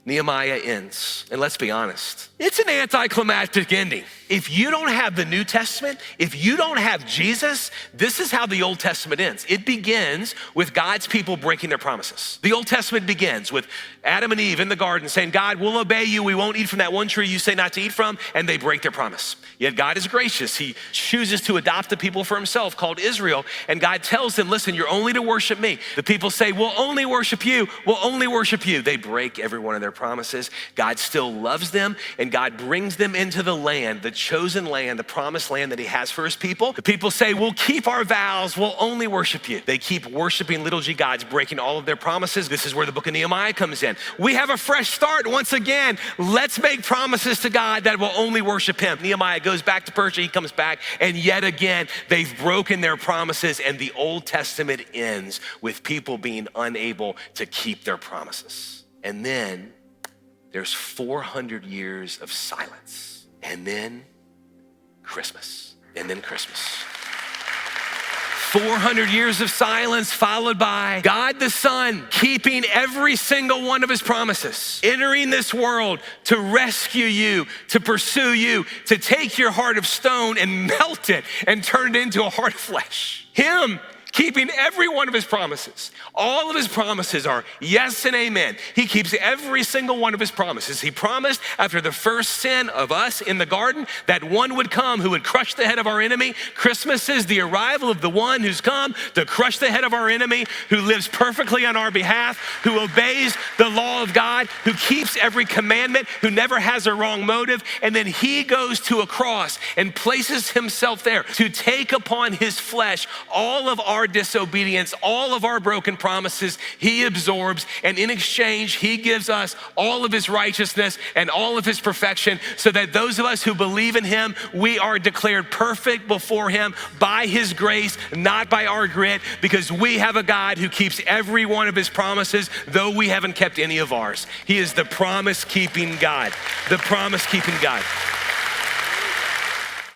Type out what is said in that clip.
Nehemiah ends, and let's be honest, it's an anticlimactic ending. If you don't have the New Testament, if you don't have Jesus, this is how the Old Testament ends. It begins with God's people breaking their promises. The Old Testament begins with Adam and Eve in the garden saying, God, we'll obey you. We won't eat from that one tree you say not to eat from, and they break their promise. Yet God is gracious. He chooses to adopt a people for himself called Israel, and God tells them, listen, you're only to worship me. The people say, we'll only worship you. We'll only worship you. They break every one of their promises. God still loves them, and God brings them into the land, the chosen land, the promised land that he has for his people. The people say, we'll keep our vows. We'll only worship you. They keep worshiping little g gods, breaking all of their promises. This is where the book of Nehemiah comes in. We have a fresh start once again. Let's make promises to God that will only worship him. Nehemiah goes back to Persia. He comes back, and yet again, they've broken their promises, and the Old Testament ends with people being unable to keep their promises. And then there's 400 years of silence, and then Christmas, and then Christmas. 400 years of silence followed by God the Son keeping every single one of his promises, entering this world to rescue you, to pursue you, to take your heart of stone and melt it and turn it into a heart of flesh. Him keeping every one of his promises. All of his promises are yes and amen. He keeps every single one of his promises. He promised after the first sin of us in the garden that one would come who would crush the head of our enemy. Christmas is the arrival of the one who's come to crush the head of our enemy, who lives perfectly on our behalf, who obeys the law of God, who keeps every commandment, who never has a wrong motive. And then he goes to a cross and places himself there to take upon his flesh all of our disobedience, all of our broken promises. He absorbs, and in exchange, he gives us all of his righteousness and all of his perfection, so that those of us who believe in him, we are declared perfect before him by his grace, not by our grit, because we have a God who keeps every one of his promises, though we haven't kept any of ours. He is the promise-keeping God, the promise-keeping God.